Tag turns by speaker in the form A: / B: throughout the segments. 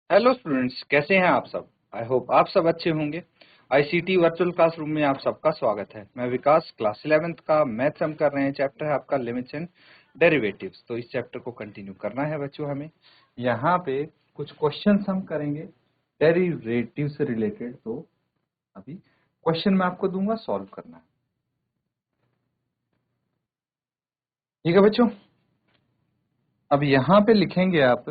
A: Hello students, कैसे हैं आप सब। आई होप आप सब अच्छे होंगे। आईसीटी वर्चुअल क्लासरूम में आप सबका स्वागत है। मैं विकास, क्लास 11th का मैथ्स हम कर रहे हैं। चैप्टर है आपका लिमिट्स एंड डेरिवेटिव्स। तो इस चैप्टर को कंटिन्यू करना है बच्चों। हमें यहाँ पे कुछ क्वेश्चंस हम करेंगे डेरिवेटिव से रिलेटेड। तो अभी क्वेश्चन मैं आपको दूंगा, सॉल्व करना है। ठीक है बच्चों, अब यहाँ पे लिखेंगे आप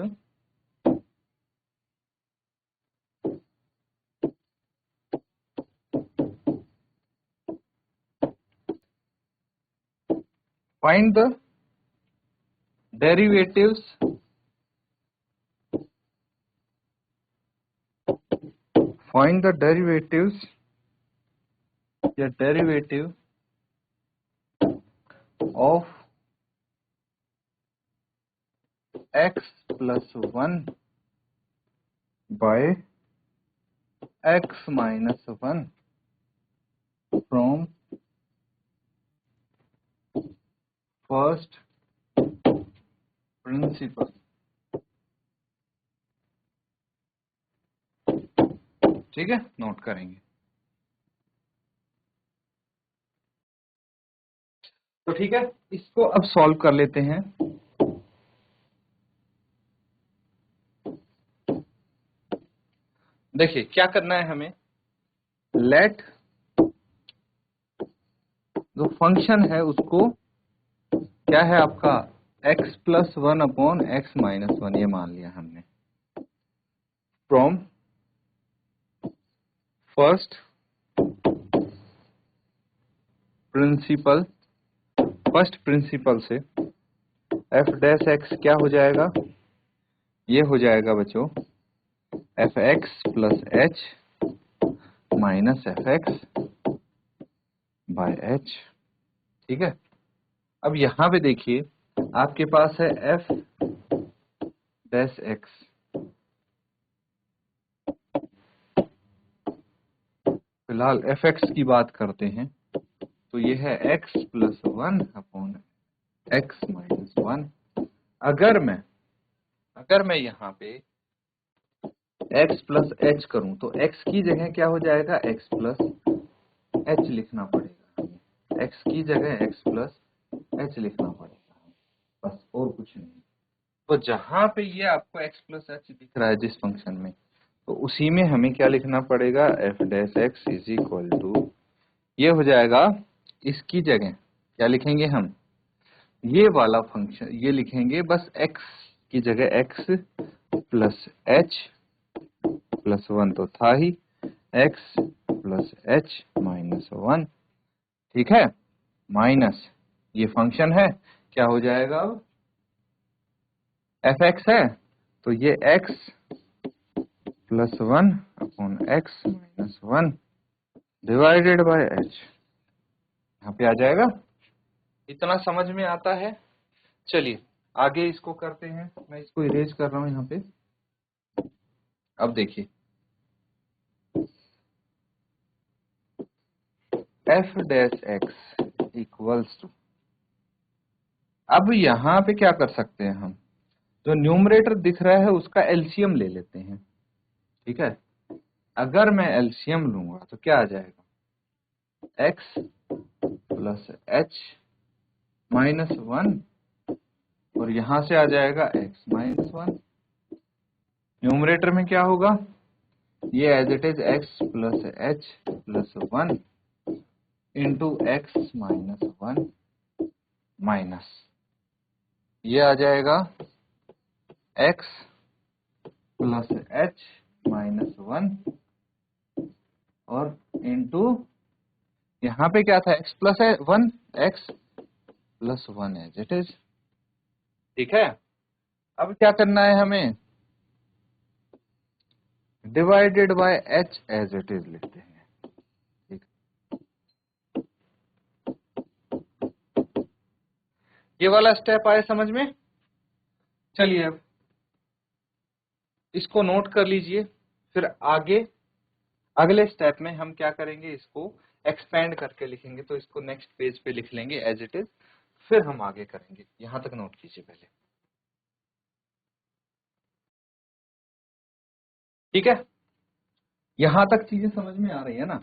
A: फाइंड द डेरिवेटिव्स या derivative of x plus 1 by x minus 1 from first principle। ठीक है, नोट करेंगे। तो ठीक है, इसको अब सॉल्व कर लेते हैं। देखिए क्या करना है हमें। लेट जो फंक्शन है उसको क्या है आपका x plus 1 upon x minus 1 ये मान लिया हमने। फ्रॉम फर्स्ट प्रिंसिपल से f डैश x क्या हो जाएगा, ये हो जाएगा बच्चों F x plus H minus F x by H. ठीक है, अब यहां पे देखिए आपके पास है एफ डैश एक्स। फिलहाल एफ एक्स की बात करते हैं, तो ये है x plus 1 upon x minus 1। अगर मैं यहाँ पे x प्लस एच करूं तो x की जगह क्या हो जाएगा, x प्लस एच लिखना पड़ेगा। x की जगह x प्लस एच लिखना पड़ेगा, बस और कुछ नहीं। तो जहां पे ये आपको x प्लस एच दिख रहा है जिस फंक्शन में, तो उसी में हमें क्या लिखना पड़ेगा, f dash x is equal to, ये हो जाएगा। इसकी जगह क्या लिखेंगे हम, ये वाला फंक्शन ये लिखेंगे बस x की जगह x प्लस एच प्लस 1 तो था ही, x प्लस एच माइनस 1। ठीक है, माइनस ये फंक्शन है, क्या हो जाएगा अब, एफ एक्स है तो ये x plus 1 upon x minus 1 divided by H, यहाँ पे आ जाएगा। इतना समझ में आता है। चलिए आगे इसको करते हैं। मैं इसको इरेज कर रहा हूं यहाँ पे। अब देखिए f dash x equals to, अब यहाँ पे क्या कर सकते हैं हम, जो न्यूमरेटर दिख रहा है उसका एलसीएम ले लेते हैं। ठीक है, अगर मैं एलसीएम लूंगा तो क्या आ जाएगा, एक्स प्लस एच माइनस 1 और यहां से आ जाएगा x माइनस 1। न्यूमरेटर में क्या होगा, ये as it is x plus h plus 1 into x minus 1 minus, ये आ जाएगा x प्लस एच माइनस 1 और इंटू यहाँ पे क्या था, x plus 1 x plus 1 as it is. ठीक है, अब क्या करना है हमें, divided by h as it is लिखते हैं। ठीक, ये वाला स्टेप आया समझ में। चलिए अब इसको नोट कर लीजिए। फिर आगे अगले स्टेप में हम क्या करेंगे, इसको एक्सपेंड करके लिखेंगे। तो इसको नेक्स्ट पेज पे लिख लेंगे एज इट इज, फिर हम आगे करेंगे। यहां तक नोट कीजिए पहले। ठीक है, यहां तक चीजें समझ में आ रही है ना।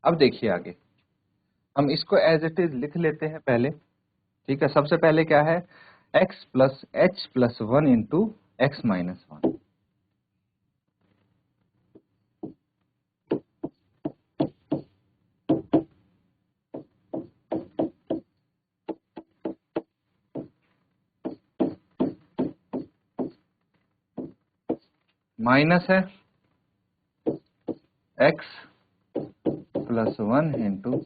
A: अब देखिए आगे हम इसको एज इट इज लिख लेते हैं पहले। ठीक है, सबसे पहले क्या है, x plus h plus one into x minus one. Minus है x plus one into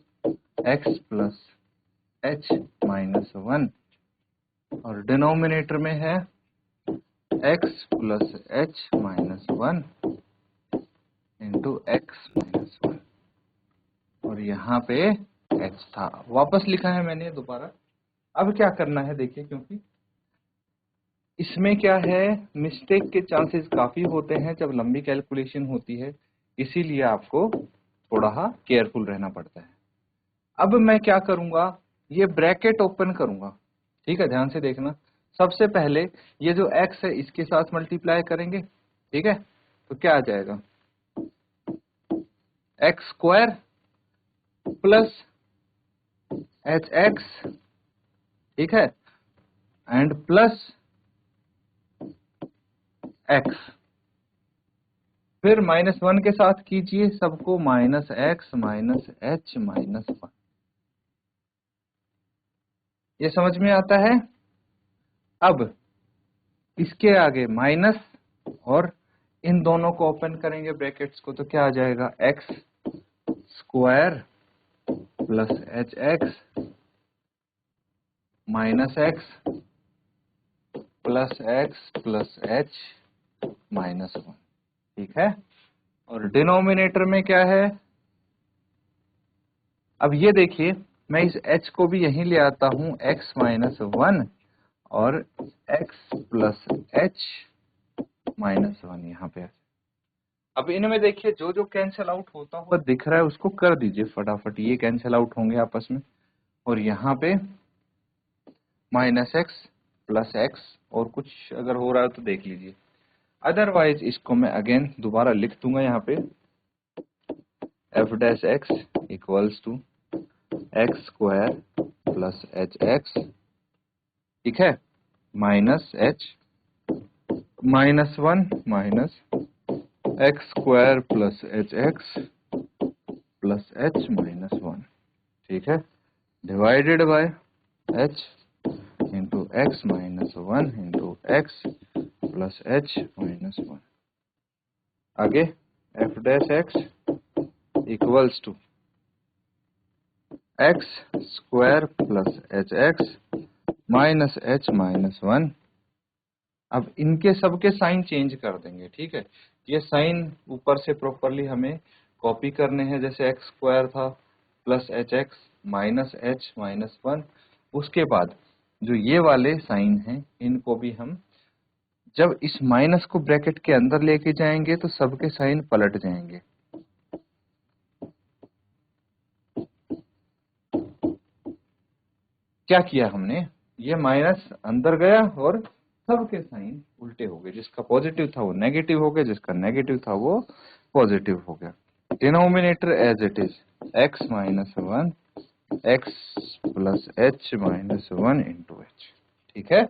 A: X plus H minus one, और डिनोमिनेटर में है x plus H minus one into x minus one, और यहाँ पे h था, वापस लिखा है मैंने दोबारा। अब क्या करना है देखिए, क्योंकि इसमें क्या है, मिस्टेक के चांसेस काफी होते हैं जब लंबी कैलकुलेशन होती है, इसीलिए आपको थोड़ा केयरफुल रहना पड़ता है। अब मैं क्या करूंगा, ये ब्रैकेट ओपन करूंगा। ठीक है, ध्यान से देखना। सबसे पहले ये जो x है इसके साथ मल्टीप्लाई करेंगे। ठीक है, तो क्या आ जाएगा, x square plus H X, ठीक है, एंड प्लस एक्स, फिर माइनस वन के साथ कीजिए सबको, minus x minus H minus one. ये समझ में आता है। अब इसके आगे माइनस, और इन दोनों को ओपन करेंगे ब्रैकेट्स को, तो क्या आ जाएगा, x square plus H X minus x plus H minus one. ठीक है, और डिनोमिनेटर में क्या है, अब ये देखिए मैं इस h को भी यहीं ले आता हूं, x माइनस वन और x plus H minus one यहाँ पे। अब इनमें देखिए जो जो कैंसिल आउट होता हुआ दिख रहा है उसको कर दीजिए फटाफट, ये कैंसिल आउट होंगे आपस में, और यहाँ पे माइनस एक्स प्लस एक्स, और कुछ अगर हो रहा है तो देख लीजिए, अदरवाइज इसको मैं अगेन दोबारा लिख दूंगा यहाँ पे, F dash x equals to X square plus H X, ठीक है, minus H minus one minus X square plus H X plus H minus one, ठीक है, divided by H into x minus one into X plus H minus one. आगे F dash x equals to X square plus H X minus H minus one. अब इनके सबके sign change कर देंगे। ठीक है, ये साइन ऊपर से प्रॉपरली हमें कॉपी करने हैं, जैसे एक्स स्क्वायर था plus H X minus H minus one. उसके बाद जो ये वाले साइन हैं इनको भी हम जब इस माइनस को ब्रैकेट के अंदर लेके जाएंगे तो सबके साइन पलट जाएंगे। क्या किया हमने, ये माइनस अंदर गया और सबके साइन उल्टे हो गए, जिसका पॉजिटिव था वो नेगेटिव हो गया, जिसका नेगेटिव था वो पॉजिटिव हो गया। Denominator as it is x minus one x plus H minus one into h. ठीक है,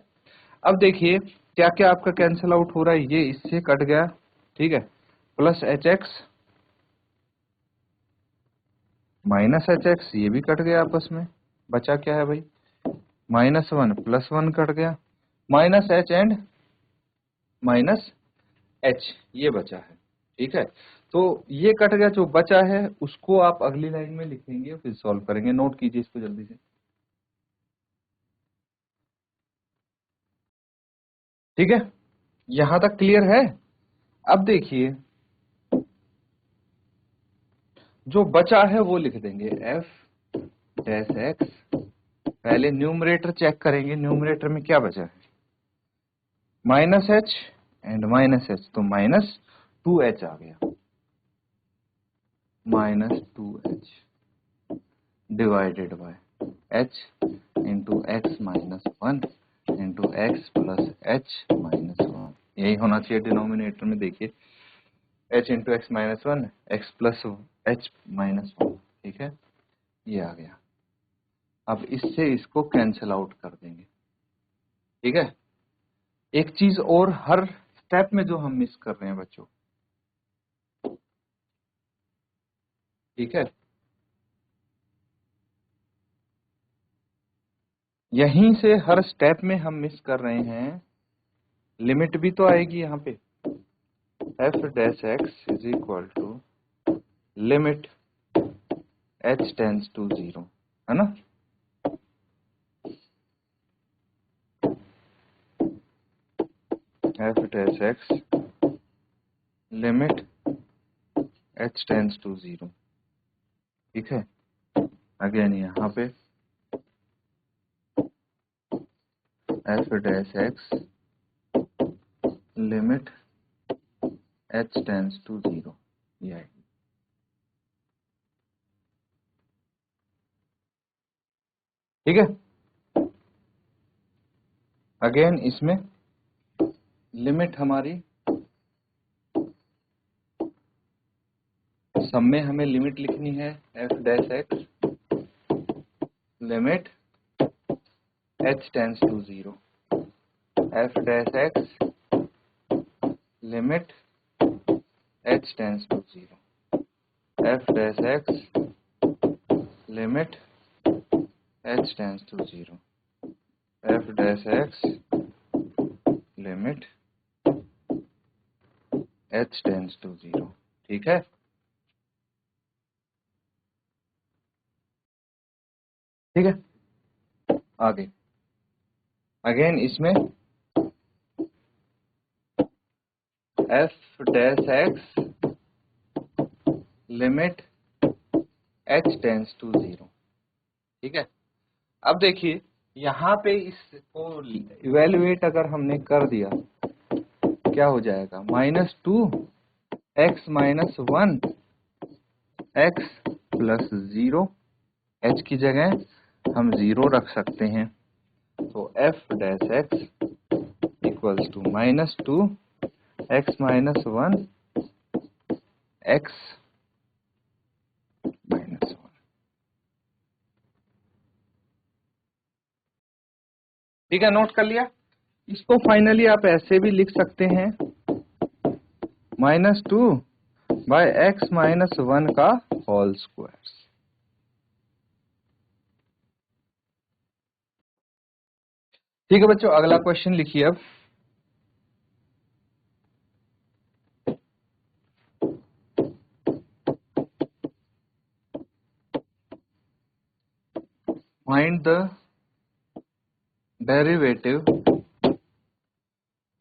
A: अब देखिए क्या क्या आपका कैंसिल आउट हो रहा है, ये इससे कट गया, ठीक है, plus H X minus H x ये भी कट गया आपस में, बचा क्या है भाई, minus one plus one cut गया, minus H and minus H ये बचा है। ठीक है, तो ये कट गया, जो बचा है उसको आप अगली लाइन में लिखेंगे फिर सॉल्व करेंगे। नोट कीजिए इसको जल्दी से। ठीक है, यहां तक क्लियर है। अब देखिए जो बचा है वो लिख देंगे एफ डैश एक्स, पहले न्यूमरेटर चेक करेंगे, न्यूमरेटर में क्या बचा है, minus H and minus H, तो माइनस टू एच आ गया, minus two H divided by H into x minus one into X plus H minus one, यही होना चाहिए डिनोमिनेटर में। देखिए h into x minus one, x plus h minus one, ठीक है, ये आ गया। अब इससे इसको कैंसिल आउट कर देंगे, ठीक है। एक चीज और हर स्टेप में जो हम मिस कर रहे हैं बच्चों, ठीक है, यहीं से हर स्टेप में हम मिस कर रहे हैं, लिमिट भी तो आएगी यहाँ पे, F dash x is equal to limit h tends to 0, है ना। F dash x limit h tends to 0, ठीक है। अगेन यहाँ पे F dash x limit h tends to 0, ये आएगी, ठीक है। अगेन इसमें लिमिट हमारी, सब में हमें लिमिट लिखनी है, f dash x limit h tends to 0, f dash x limit h tends to 0, f dash x limit h tends to 0, f dash x limit h tends to 0, ठीक है। ठीक है, आगे अगेन इसमें f dash x limit h tends to 0, ठीक है। अब देखिए यहाँ पे इसको इवेल्युएट अगर हमने कर दिया, क्या हो जाएगा, -2 x minus 1 x plus 0, h की जगह हम 0 रख सकते हैं, तो f dash x equals to -2 x minus 1 x minus 1, ठीक है, नोट कर लिया। इसको फाइनली आप ऐसे भी लिख सकते हैं, -2 बाय x माइनस 1 का होल स्क्वायर। ठीक है बच्चों, अगला क्वेश्चन लिखिए अब। Find the derivative,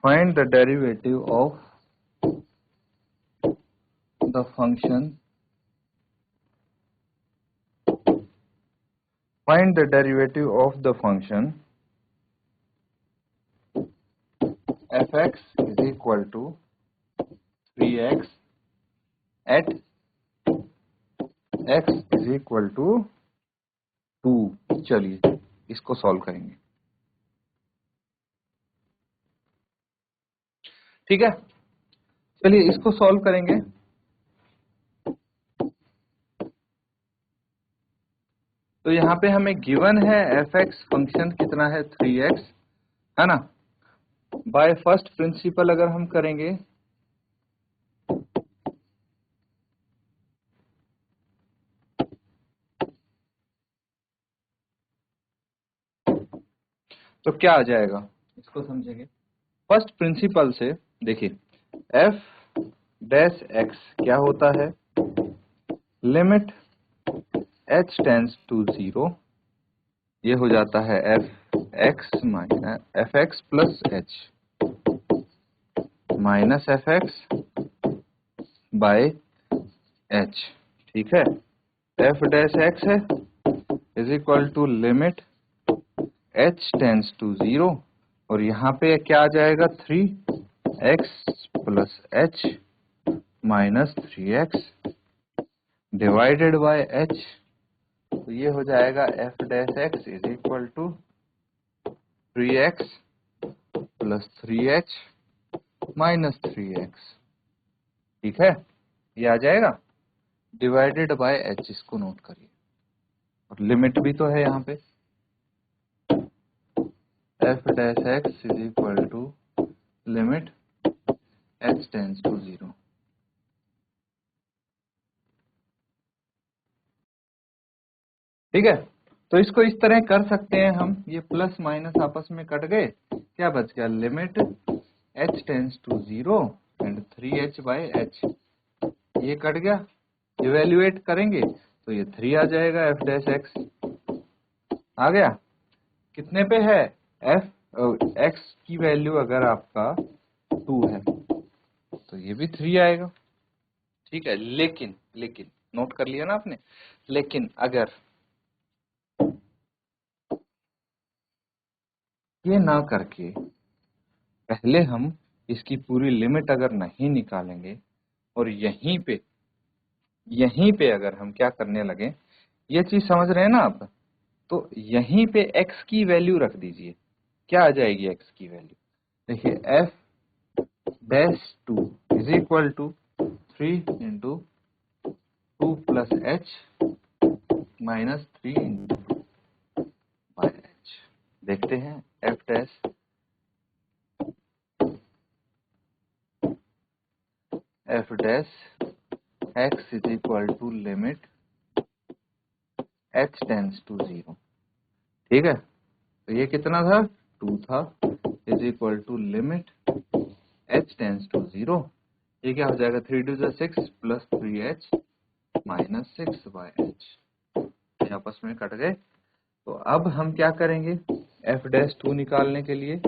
A: find the derivative of the function, find the derivative of the function f(x) is equal to 3x at x is equal to 2। चलिए इसको solve करेंगे, ठीक है। चलिए इसको सॉल्व करेंगे। तो यहाँ पे हमें गिवन है f(x) फंक्शन कितना है, 3x, है ना। बाय फर्स्ट प्रिंसिपल अगर हम करेंगे, तो क्या आ जाएगा, इसको समझेंगे। फर्स्ट प्रिंसिपल से देखिए, f डैश x क्या होता है, लिमिट h टेंस टू 0, ये हो जाता है f(x) minus f(x) plus h minus f(x) by h, ठीक है। f डैश x है is equal to limit h tends to 0, और यहाँ पे क्या आ जाएगा, 3x plus h minus 3x divided by h, तो ये हो जाएगा f dash x is equal to 3x plus 3h minus 3x, ठीक है, ये आ जाएगा डिवाइडेड बाय h, इसको नोट करिए। और लिमिट भी तो है यहाँ पे, f dash x is equal to limit h tends to 0। ठीक है, तो इसको इस तरह कर सकते हैं हम, ये प्लस माइनस आपस में कट गए, क्या बच गया, limit h tends to 0 and 3h by h, ये कट गया। इवेल्युएट करेंगे तो ये 3 आ जाएगा, f डैश x आ गया। कितने पे है, f x की वैल्यू अगर आपका 2 है तो ये भी 3 आएगा। ठीक है, लेकिन नोट कर लिया ना आपने, लेकिन अगर ये ना करके पहले हम इसकी पूरी लिमिट अगर नहीं निकालेंगे और यहीं पे अगर हम क्या करने लगे, ये चीज समझ रहे हैं ना आप, तो यहीं पे x की वैल्यू रख दीजिए, क्या आ जाएगी x की वैल्यू, देखिए f dash 2 is equal to 3 into 2 plus h minus 3 into by h। देखते हैं f dash x is equal to limit h tends to 0। ठीक है, तो ये कितना था, 2 था, is equal to limit h tends to 0। ये क्या हो जाएगा, 3 two 6 plus 3h minus 6 by h, आपस में कट गए। तो अब हम क्या करेंगे, f डैश 2 निकालने के लिए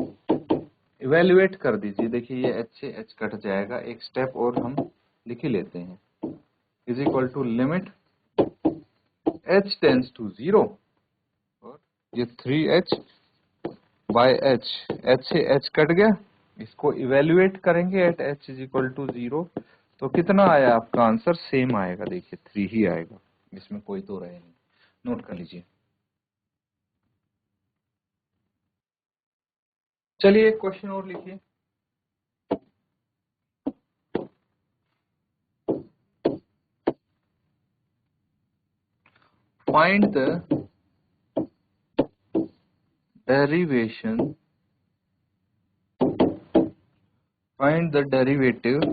A: इवेल्युएट कर दीजिए। देखिए ये h से h कट जाएगा, एक स्टेप और हम लिख ही लेते हैं, is equal to limit h tends to 0 और ये 3h बाय h से h कट गया, इसको इवेल्युएट करेंगे at h is equal to 0, तो कितना आया आपका आंसर, सेम आएगा, देखिए 3 ही आएगा, इसमें कोई तो रहे नहीं। नोट कर लीजिए। चलिए एक क्वेश्चन और लिखिए। Find the derivation find the derivative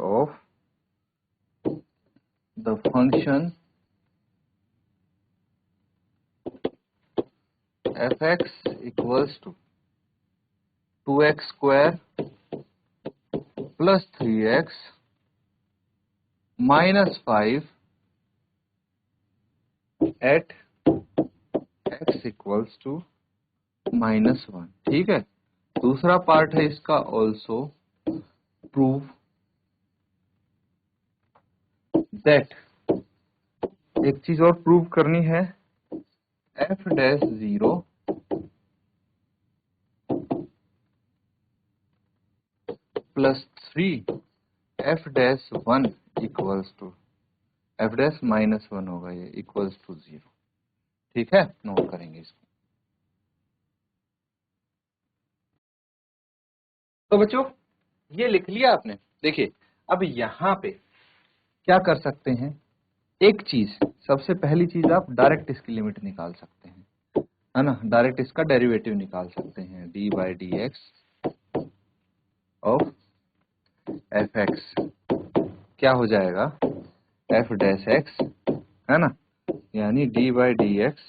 A: of the function fx equals to 2x square plus 3x minus 5 at x equals to -1। ठीक है, दूसरा पार्ट है इसका, ऑल्सो प्रूव दैट, एक चीज और प्रूव करनी है, f dash 0 plus 3 f dash 1 equals to f dash -1 होगा, ये इक्वल्स टू 0। ठीक है, नोट करेंगे इसको। तो बच्चों ये लिख लिया आपने। देखिए अब यहाँ पे क्या कर सकते हैं, एक चीज, सबसे पहली चीज आप डायरेक्ट इसकी लिमिट निकाल सकते हैं, है ना, डायरेक्ट इसका डेरिवेटिव निकाल सकते हैं, D by D x of F x क्या हो जाएगा, एफ डैश एक्स, है ना, यानी D by D x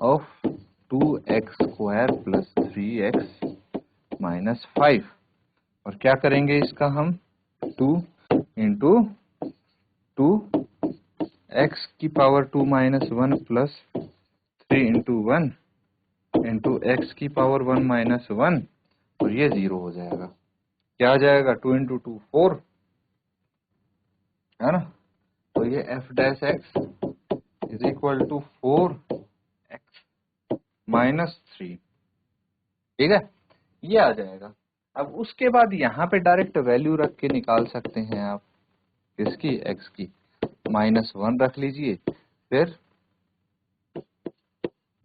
A: of 2x square plus 3x minus 5, और क्या करेंगे इसका हम, 2 इंटू 2 x की power 2 minus 1 plus 3 into 1 into x की पावर 1 माइनस 1, और ये 0 हो जाएगा। क्या आ जाएगा, 2 इंटू 2 4, है ना, तो ये f dash x is equal to 4x minus 3। ठीक है, ये आ जाएगा। अब उसके बाद यहाँ पे डायरेक्ट वैल्यू रख के निकाल सकते हैं आप, इसकी x की -1 रख लीजिए, फिर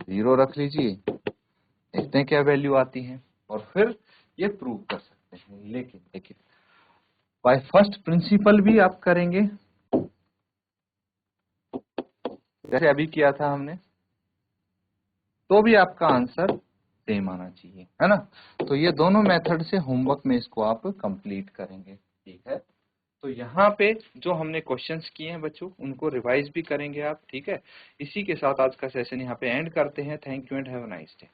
A: 0 रख लीजिए, देखते हैं क्या वैल्यू आती है और फिर ये प्रूव कर सकते हैं। लेकिन देखिए बाय फर्स्ट प्रिंसिपल भी आप करेंगे जैसे अभी किया था हमने, तो भी आपका आंसर सेम आना चाहिए, है ना। तो ये दोनों मेथड से होमवर्क में इसको आप कंप्लीट करेंगे, ठीक है। तो यहाँ पे जो हमने क्वेश्चंस किए हैं बच्चों, उनको रिवाइज भी करेंगे आप, ठीक है। इसी के साथ आज का सेशन यहाँ पे एंड करते हैं। Thank you and have a nice day.